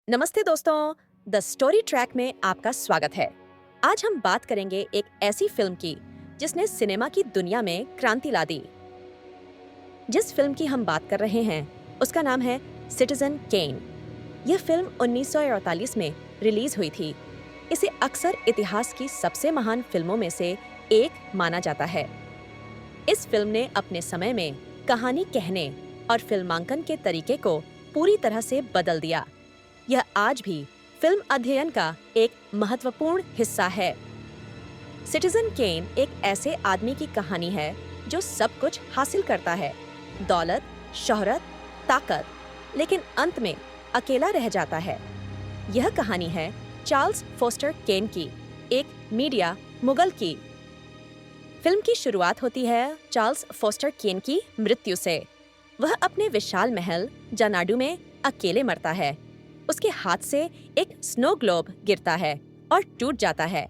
नमस्ते दोस्तों, the story track में आपका स्वागत है। आज हम बात करेंगे एक ऐसी फिल्म की जिसने सिनेमा की दुनिया में क्रांति ला दी। जिस फिल्म की हम बात कर रहे हैं उसका नाम है सिटीजन केन। यह फिल्म 1948 में रिलीज हुई थी। इसे अक्सर इतिहास की सबसे महान फिल्मों में से एक माना जाता है। इस फिल्म ने अपने समय में कहानी कहने और फिल्मांकन के तरीके को पूरी तरह से बदल दिया। यह आज भी फिल्म अध्ययन का एक महत्वपूर्ण हिस्सा है। सिटीजन केन एक ऐसे आदमी की कहानी है जो सब कुछ हासिल करता है, दौलत, शोहरत, ताकत, लेकिन अंत में अकेला रह जाता है। यह कहानी है चार्ल्स फोस्टर केन की, एक मीडिया मुगल की। फिल्म की शुरुआत होती है चार्ल्स फोस्टर केन की मृत्यु से। वह अपने विशाल महल जनाडू में अकेले मरता है। उसके हाथ से एक स्नो ग्लोब गिरता है और टूट जाता है।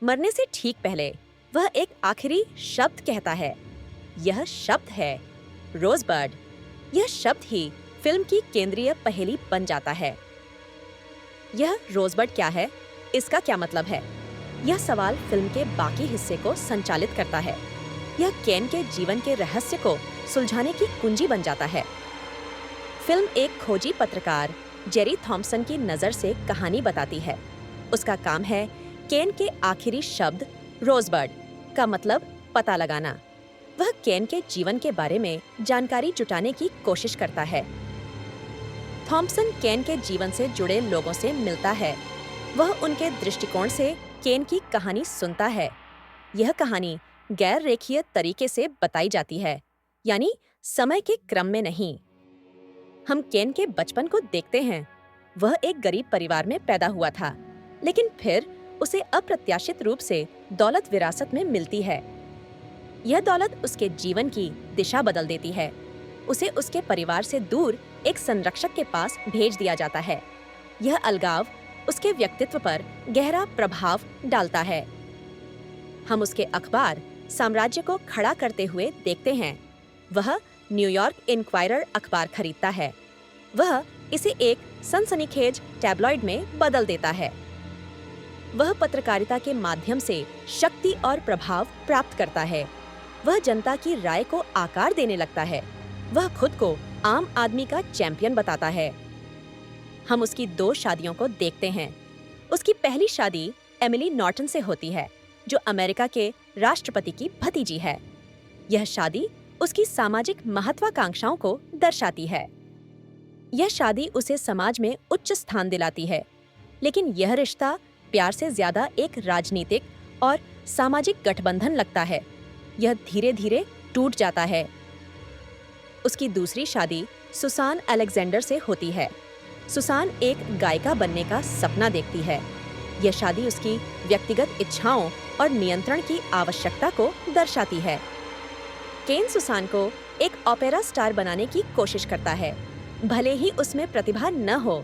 मरने से ठीक पहले वह एक आखिरी शब्द कहता है। यह शब्द है रोजबर्ड। यह शब्द ही फिल्म की केंद्रीय पहेली बन जाता है। यह रोजबर्ड क्या है? इसका क्या मतलब है? यह सवाल फिल्म के बाकी हिस्से को संचालित करता है। यह केन के जीवन के रहस्य को सुलझाने की कुंजी बन जाता है। फिल्म एक खोजी पत्रकार जेरी थॉम्पसन की नज़र से कहानी बताती है। उसका काम है केन के आखिरी शब्द रोजबर्ड का मतलब पता लगाना। वह केन के जीवन के बारे में जानकारी जुटाने की कोशिश करता है। थॉम्पसन केन के जीवन से जुड़े लोगों से मिलता है। वह उनके दृष्टिकोण से केन की कहानी सुनता है। यह कहानी गैर रेखीय तरीके से बताई जाती है, यानी समय के क्रम में नहीं। हम केन के बचपन को देखते हैं। वह एक गरीब परिवार में पैदा हुआ था, लेकिन फिर उसे अप्रत्याशित रूप से दौलत विरासत में मिलती है। यह दौलत उसके जीवन की दिशा बदल देती है। उसे उसके परिवार से दूर एक संरक्षक के पास भेज दिया जाता है। यह अलगाव उसके व्यक्तित्व पर गहरा प्रभाव डालता है। हम उसके अखबार साम्राज्य को खड़ा करते हुए देखते हैं। वह न्यूयॉर्क इंक्वायरर अखबार खरीदता है। वह इसे एक सनसनीखेज टैब्लॉइड में बदल देता है। वह पत्रकारिता के माध्यम से शक्ति और प्रभाव प्राप्त करता है। वह जनता की राय को आकार देने लगता है। वह खुद को आम आदमी का चैंपियन बताता है। हम उसकी 2 शादियों को देखते हैं। उसकी पहली शादी एमिली नॉर्टन से होती है, जो अमेरिका के राष्ट्रपति की भतीजी है। यह शादी उसकी सामाजिक महत्वाकांक्षाओं को दर्शाती है। यह शादी उसे समाज में उच्च स्थान दिलाती है, लेकिन यह रिश्ता प्यार से ज्यादा एक राजनीतिक और सामाजिक गठबंधन लगता है। यह धीरे धीरे टूट जाता है। उसकी दूसरी शादी सुसान अलेक्जेंडर से होती है। सुसान एक गायिका बनने का सपना देखती है। यह शादी उसकी व्यक्तिगत इच्छाओं और नियंत्रण की आवश्यकता को दर्शाती है। केन सुसान को एक ओपेरा स्टार बनाने की कोशिश करता है, भले ही उसमें प्रतिभा न हो।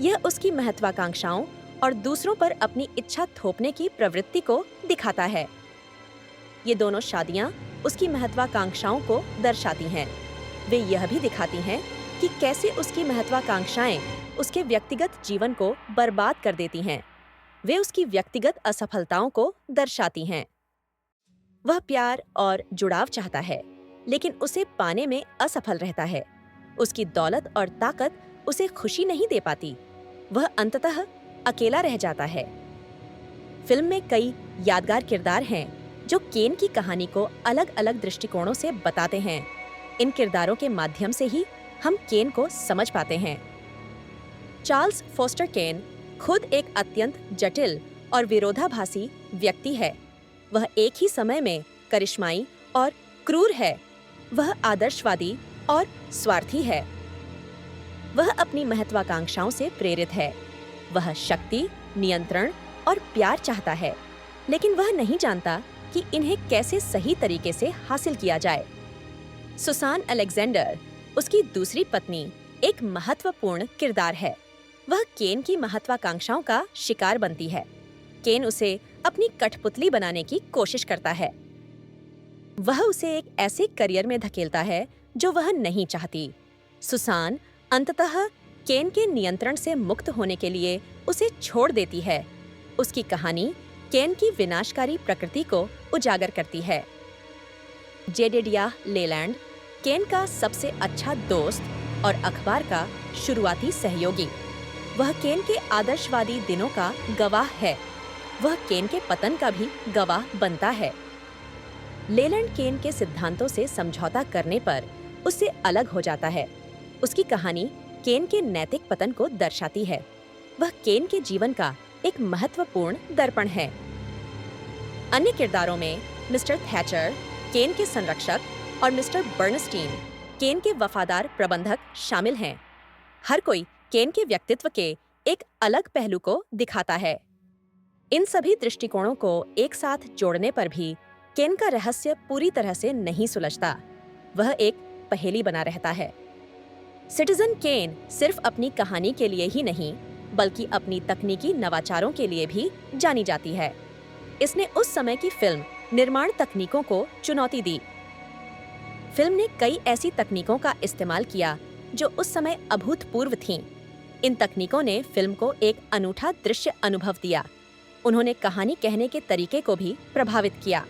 यह उसकी महत्वाकांक्षाओं और दूसरों पर अपनी इच्छा थोपने की प्रवृत्ति को दिखाता है। ये दोनों शादियां उसकी महत्वाकांक्षाओं को दर्शाती हैं। वे यह भी दिखाती हैं कि कैसे उसकी महत्वाकांक्षाएं उसके व्यक्तिगत जीवन को बर्बाद कर देती हैं। वे उसकी व्यक्तिगत असफलताओं को दर्शाती हैं। वह प्यार और जुड़ाव चाहता है, लेकिन उसे पाने में असफल रहता है। उसकी दौलत और ताकत उसे खुशी नहीं दे पाती। वह अंततः अकेला रह जाता है। फिल्म में कई यादगार किरदार हैं जो केन की कहानी को अलग अलग दृष्टिकोणों से बताते हैं। इन किरदारों के माध्यम से ही हम केन को समझ पाते हैं। चार्ल्स फोस्टर केन खुद एक अत्यंत जटिल और विरोधाभासी व्यक्ति है। वह एक ही समय में करिश्माई और क्रूर है। वह आदर्शवादी और स्वार्थी है। वह अपनी महत्वाकांक्षाओं से प्रेरित है। वह शक्ति, नियंत्रण और प्यार चाहता है, लेकिन वह नहीं जानता कि इन्हें कैसे सही तरीके से हासिल किया जाए। सुसान अलेक्जेंडर, उसकी दूसरी पत्नी, एक महत्वपूर्ण किरदार है। वह केन की महत्वाकांक्षाओं का शिकार बनती है। केन उसे अपनी कठपुतली बनाने की कोशिश करता है। वह उसे एक ऐसे करियर में धकेलता है जो वह नहीं चाहती। सुसान अंततः केन के नियंत्रण से मुक्त होने के लिए उसे छोड़ देती है। उसकी कहानी केन की विनाशकारी प्रकृति को उजागर करती है। जेडेडियाह लेलैंड केन का सबसे अच्छा दोस्त और अखबार का शुरुआती सहयोगी। वह केन के आदर्शवादी दिनों का गवाह है। वह केन के पतन का भी गवाह बनता है। लेलैंड केन के सिद्धांतों से समझौता करने पर उससे अलग हो जाता है। उसकी कहानी केन के नैतिक पतन को दर्शाती है। वह केन के जीवन का एक महत्वपूर्ण दर्पण है। अन्य किरदारों में मिस्टर थैचर, केन के संरक्षक, और मिस्टर बर्नस्टीन, केन के वफादार प्रबंधक शामिल हैं। हर कोई केन के व्यक्तित्व के एक अलग पहलू को दिखाता है। इन सभी दृष्टिकोणों को एक साथ जोड़ने पर भी केन का रहस्य पूरी तरह से नहीं सुलझता। वह एक पहेली बना रहता है। सिटीजन केन सिर्फ अपनी कहानी के लिए ही नहीं, बल्कि अपनी तकनीकी नवाचारों के लिए भी जानी जाती है। इसने उस समय की फिल्म निर्माण तकनीकों को चुनौती दी। फिल्म ने कई ऐसी तकनीकों का इस्तेमाल किया जो उस समय अभूतपूर्व थीं। इन तकनीकों ने फिल्म को एक अनूठा दृश्य अनुभव दिया। उन्होंने कहानी कहने के तरीके को भी प्रभावित किया।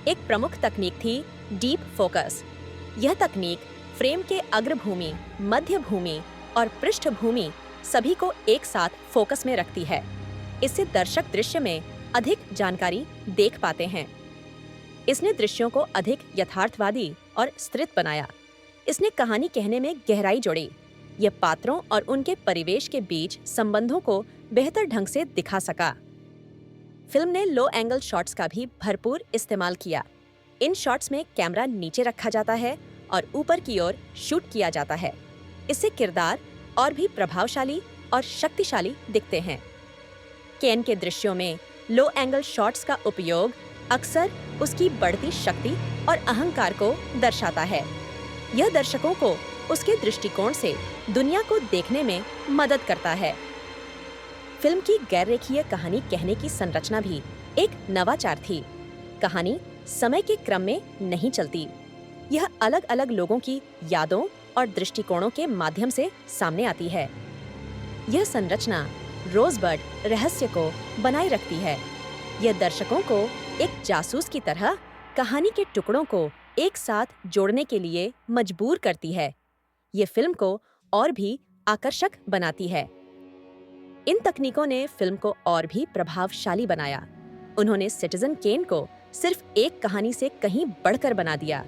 एक प्रमुख तकनीक थी डीप फोकस। यह तकनीक फ्रेम के अग्रभूमि, मध्य भूमि और पृष्ठभूमि सभी को एक साथ फोकस में रखती है। इससे दर्शक दृश्य में अधिक जानकारी देख पाते हैं। इसने दृश्यों को अधिक यथार्थवादी और स्थिर बनाया। इसने कहानी कहने में गहराई जोड़ी। यह पात्रों और उनके परिवेश के बीच संबंधों को बेहतर ढंग से दिखा सका। फिल्म ने लो एंगल शॉट्स का भी भरपूर इस्तेमाल किया। इन शॉट्स में कैमरा नीचे रखा जाता है और ऊपर की ओर शूट किया जाता है। इससे किरदार और भी प्रभावशाली और शक्तिशाली दिखते हैं। केन के दृश्यों में लो एंगल शॉट्स का उपयोग अक्सर उसकी बढ़ती शक्ति और अहंकार को दर्शाता है। यह दर्शकों को उसके दृष्टिकोण से दुनिया को देखने में मदद करता है। फिल्म की गैर रेखीय कहानी कहने की संरचना भी एक नवाचार थी। कहानी समय के क्रम में नहीं चलती। यह अलग अलग लोगों की यादों और दृष्टिकोणों के माध्यम से सामने आती है। यह संरचना रोजबर्ड रहस्य को बनाए रखती है। यह दर्शकों को एक जासूस की तरह कहानी के टुकड़ों को एक साथ जोड़ने के लिए मजबूर करती है। ये फिल्म को और भी आकर्षक बनाती है। इन तकनीकों ने फिल्म को और भी प्रभावशाली बनाया। उन्होंने सिटीजन केन को सिर्फ एक कहानी से कहीं बढ़कर बना दिया।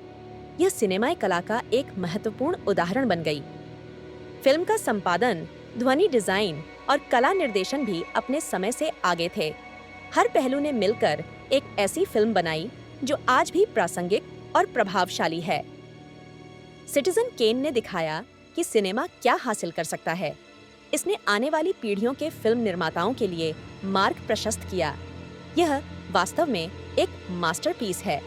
यह सिनेमाई कला का एक महत्वपूर्ण उदाहरण बन गई। फिल्म का संपादन, ध्वनि डिजाइन और कला निर्देशन भी अपने समय से आगे थे। हर पहलू ने मिलकर एक ऐसी फिल्म बनाई जो आज भी प्रासंगिक और प्रभावशाली है। सिटीजन केन ने दिखाया कि सिनेमा क्या हासिल कर सकता है। इसने आने वाली पीढ़ियों के फिल्म निर्माताओं के लिए मार्ग प्रशस्त किया। यह वास्तव में एक मास्टरपीस है।